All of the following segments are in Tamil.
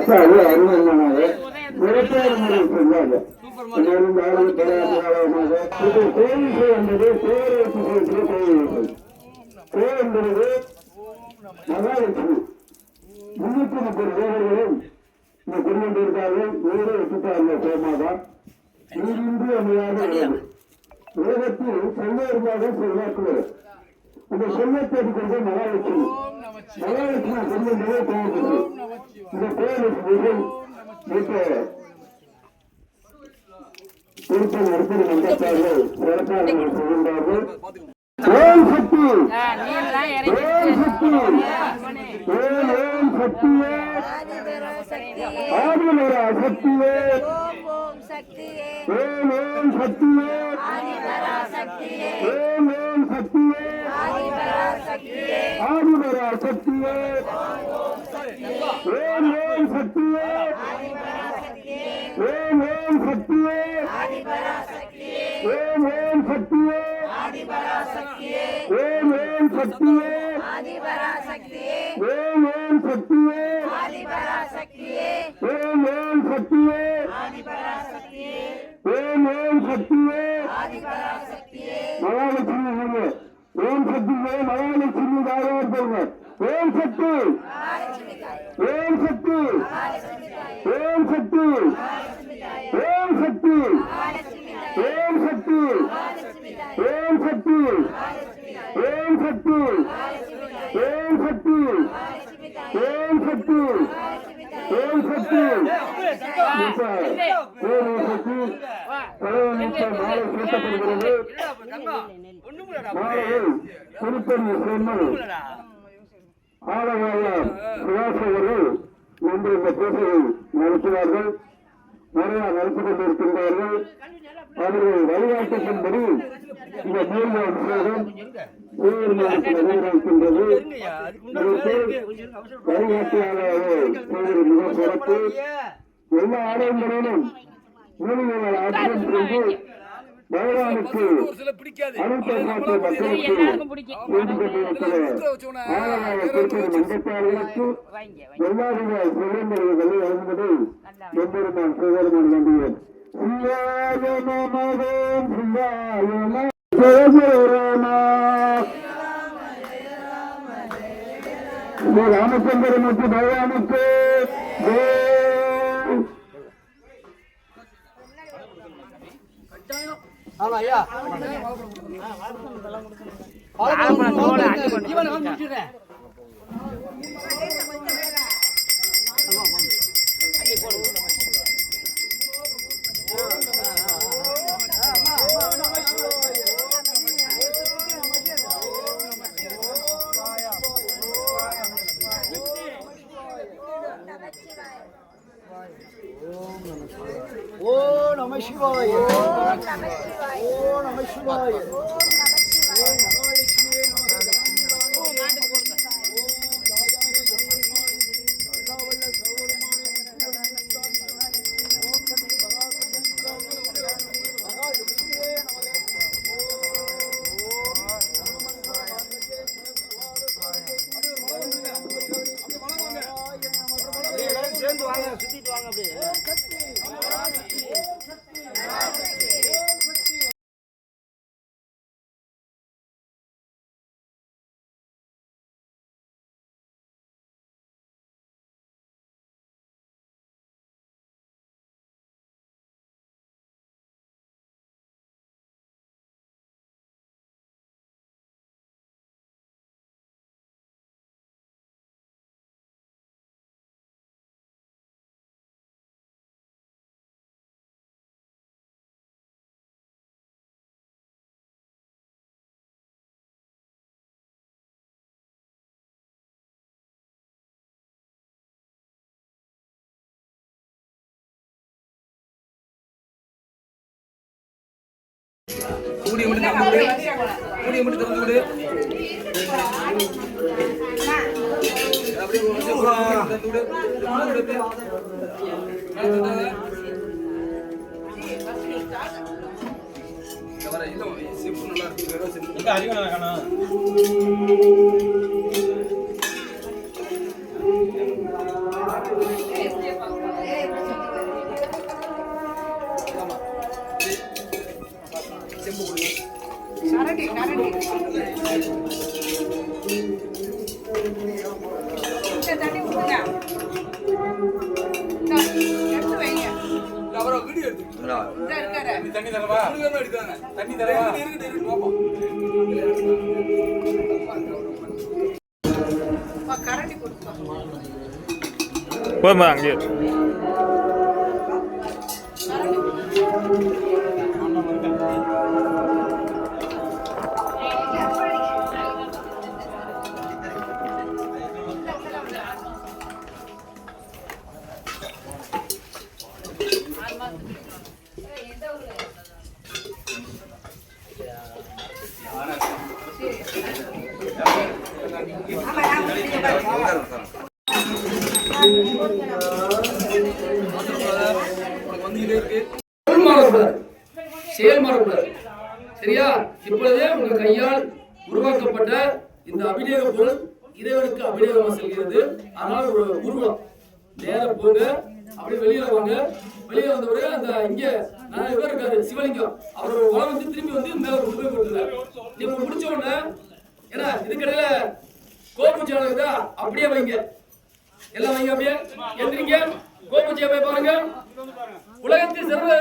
சிறப்பாக அறிமுகமானாக சிறப்பான முறையில் சென்றாங்க. கோயில்கள் என்பது பேரரசு கோயில்கள். கோ என்பது மகாலட்சுமி. 330 தேவர்களும் இந்த திருவண்டியிருக்கார்கள். வேறு வச்சுட்டாங்க கோமாதா. இன்று அமையாத உலகத்தில் செல்வமாக செல்வாக்குவது. இந்த செல்வத்தை கொண்டு மகாலட்சுமி மகாலட்சுமி திருவண்டியே தோன்றது. இந்த கோயில் திருப்பி நடத்தி மன்றத்தார்கள் சிறப்பாக செய்கின்றார்கள். ஓம் சக்தி ஓம் சக்தி ஓம் சக்தியே ஆதிபரா சக்தியே ஓம் சக்தியே ஓம் ஓம் சக்தியே ஆதிபரா சக்தியே ஓம் ஓம் சக்தியே ஆதிபரா சக்தியே ஆதிபரா சக்தியே ஓம் ஓம் சக்தியே ஆதிபரா சக்தியே ஓம் ஓம் சக்தியே ஆதிபரா சக்தியே ஓம் ஓம் சக்தியே ஆதிபரா சக்தியே ஓம் ஓம் சக்தியே ஆதிபரா சக்தியே ஓம் ஓம் சக்தியே ஆதிபரா சக்தியே ஓம் ஓம் சக்தியே ஆதிபரா சக்தியே ஓம் ஓம் சக்தியே ஆதிபரா சக்தியே மகாலட்சுமி ஓம் சக்தியே மகாலட்சுமி தாயார் ஓம் சக்தி ஓம் சக்தி ஓம் சக்தி ஓம் சக்தி ஓம் சக்தி ஓம் சக்தி ஓம் சக்தி ஓம் சக்தி ஓம் சக்தி ஓம் சக்தி மாலை செலுத்தப்படுகிறது. மாலையில் திருப்பதி செம்மல் ஆலவாயார் சுவாசகர்கள் இன்று இந்த பூசையை நடத்துவார்கள். நிறைய நடத்திக் கொண்டிருக்கின்றார்கள். அவர்கள் வழிகாட்டுகின்படி இந்த மூல அபிஷேகம் நிறைவேறுகின்றது. வழிகாட்டியாளர்கள் மிக சிறப்பு. எல்லா ஆலயங்களிலும் மூலிகைகள் ஆற்றியம் செய்து பகவானுக்கு அனுப்பப்பட்ட மக்களுக்கு செய்து கொண்டிருக்கிற ஆலவாய திருப்பதி மன்றத்தார்களுக்கு எல்லாவித சுதந்திரங்களை வழங்குவதை எம்பெருமான் சிவபெருமான் வேண்டுகிறேன். சிவாய நமோம் சிவாய நம ஸ்ரீ ராமச்சந்திரமூர்த்தி பகவானுக்கு ஓம் நம சிவாய ஓம் நம சிவாய ஓம் நம சிவாய ஓம் நம சிவாய கூடிய மட்டும் திறந்து விடு. தண்ணி தரவா எடுக்காங்க தண்ணி தரவா கரண்டி கொடுப்பா போதுமா அங்கேயே செயல் மாறக்கூடாது. சரியா? இப்பொழுதே உங்க கையால் உருவாக்கப்பட்ட இந்த அபிஷேக பொருள் இறைவனுக்கு அபிஷேகமா செல்கிறது. அதனால ஒரு உருவம் நேர போங்க, அப்படியே வெளியில வாங்க. வெளியில வந்த பிறகு அந்த இங்க நிறைய பேர் இருக்காரு சிவலிங்கம், அவரோட உரம் வந்து திரும்பி வந்து மேல கொண்டு போய் கொடுத்துருக்காரு. நீங்க முடிச்ச உடனே ஏன்னா இதுக்கடையில கோபூஜை இருக்குதா, அப்படியே வைங்க, எல்லாம் வைங்க, அப்படியே எந்திரிங்க, கோபூஜையை போய் பாருங்க. உலகத்தில் சிறந்த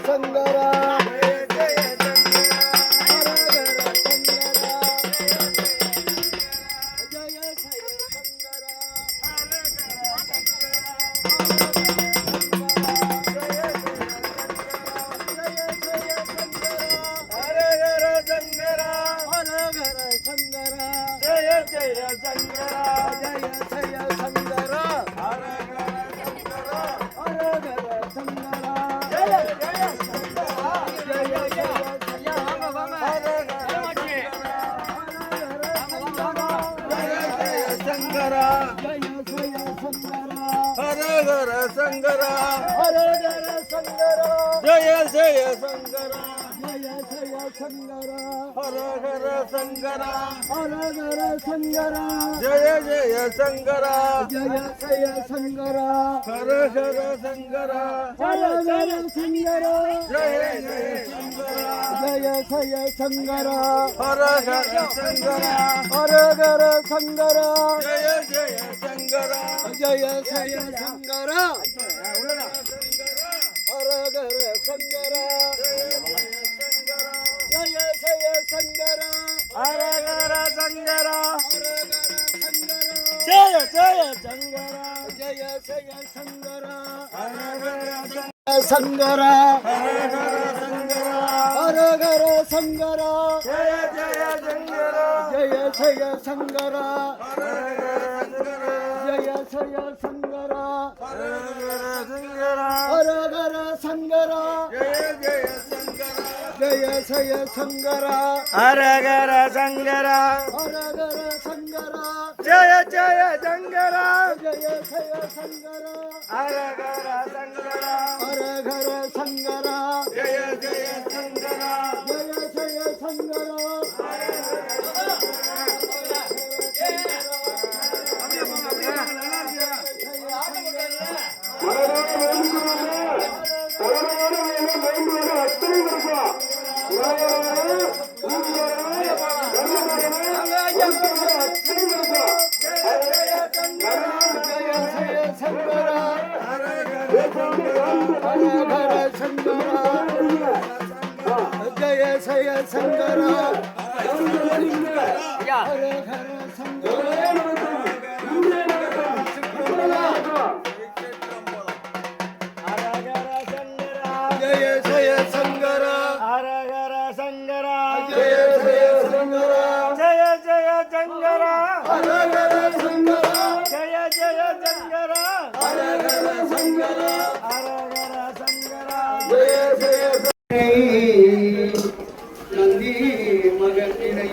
சங்கரா ஹரஹர சங்கரா ஜெய ஜெய சங்கரா ஜெய ஜெய சங்கரா ஜெய ஜெய சங்கரா ஹரஹர சங்கரா ஜெய ஜெய சங்கரா ஹரஹர சங்கரா ஹரஹர சங்கரா ஜெய ஜெய சங்கரா ஜெய ஜெய சங்கரா ஹரஹர சங்கரா ஹரஹர சங்கரா ஜெய ஜெய சங்கரா ஜெய ஜெய சங்கரா நந்தி மகத்தினை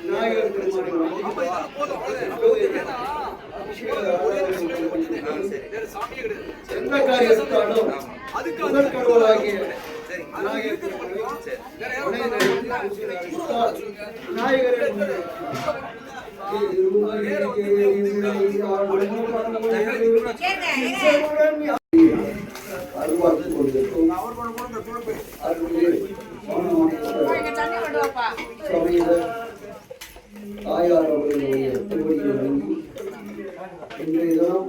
விநாயகர் பெருமானை வணங்கி எந்த காரியத்தாலும் முதல் கடவுளாகிய விநாயகர் விநாயகரை அருள்வாழ்த்து கொண்டிருக்கும் சபையினர் தாயார் அவர்களுடைய திருவடியை வழங்கி இன்றைய தினம்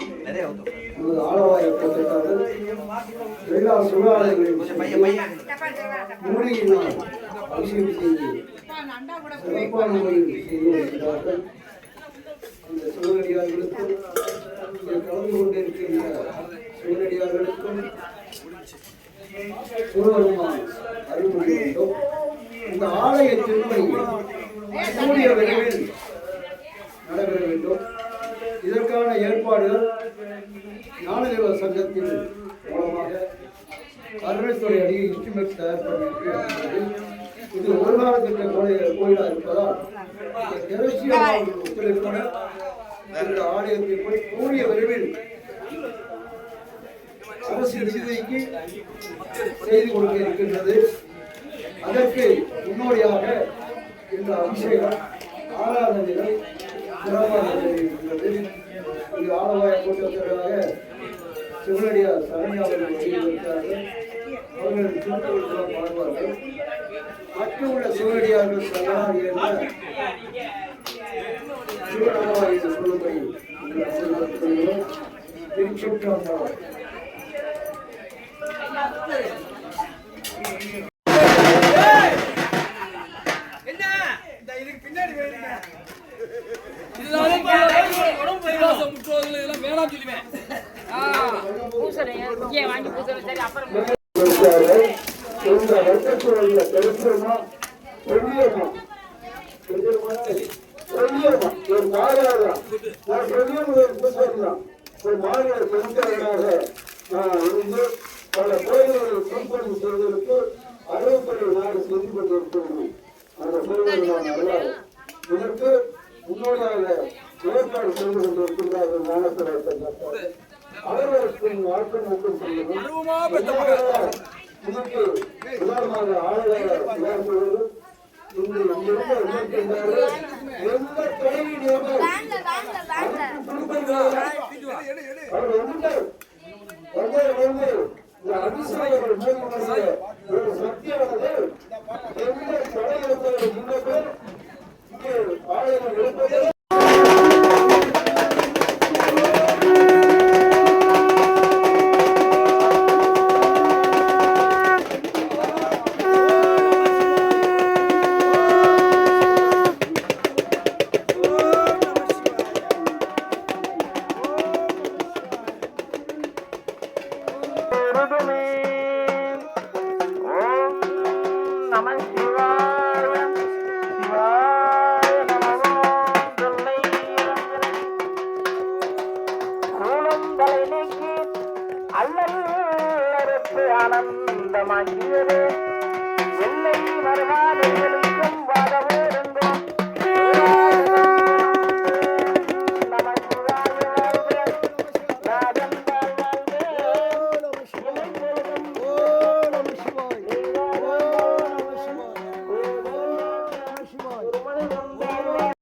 நமது ஆலவாய பத்திரத்தார்கள் எல்லா சுகாதாரங்களையும் மூலிகையினால் அபிஷேகம் செய்து சிறப்பான முறையில் செய்து வருகிறார்கள். அந்த சிவனடியார்களுக்கும் கலந்து கொண்டிருக்கின்ற சிவனடியார்களுக்கும் சிவபெருமான் அருள் புரிய வேண்டும். இந்த ஆலய திருப்பணி கூடிய விரைவில் நடைபெற வேண்டும். இதற்கான ஏற்பாடுகள் ஞானதேவ சங்கத்தின் மூலமாக அறநிலைத்துறை அடியை இன்ஸ்ட்ருமெண்ட் தயார் பண்ணியிருக்கிறது. இது ஒரு கால திட்ட கோயிலாக இருப்பதால் ஒத்துழைப்புடன் இந்த ஆலயத்திற்கு கூடிய விரைவில் அரசு நிதிக்கு செய்து கொடுக்க இருக்கின்றது. அதற்கு முன்னோடியாக இந்த அபிஷேகம் ஆராதனைகள் சிறப்பாக நடைபெறுகின்றது. இங்கு ஆலவாய கூட்டத்திற்காக சிவனடியார் சரணியாளர்கள் வெளியிட்டிருக்கிறார்கள். அவர்கள் திருத்தொழில் பாடுவார்கள். மற்ற உள்ள சிவனடியார்கள் சரணாகி என்ற சிவனமாய் சொல்லும்படி திருச்சுற்றம்பலம். இந்த வட்டத்துறையில பெருசமா சொல்லியமா ஒரு மாறாதான் நான் சொல்லியதான் ஒரு மாநில பெருந்தவராக நான் இருந்து பல கோயில்களை முன்பதிவு செய்வதற்கு 60 நாடு செய்து கொண்டிருக்கிறோம். அந்த கோயில்கள் அல்லாது இதற்கு முன்னோடியாக ஏற்பாடு செய்து கொண்டிருக்கின்றார்கள். ஞானத்துறை அவர்களுக்கு வாழ்க்கை நோக்கம் செய்யணும். இதற்கு உதாரணமாக ஆளுநர் செய்வது இன்று இருக்கின்றார்கள். எந்த தொழிலையும் இந்த அதிசயங்கள் மூலமாக ஒரு சக்தியானது எந்த தொழில் முன்னே இங்கே ஆளுநர் இருப்பது ஆனந்தமாகியது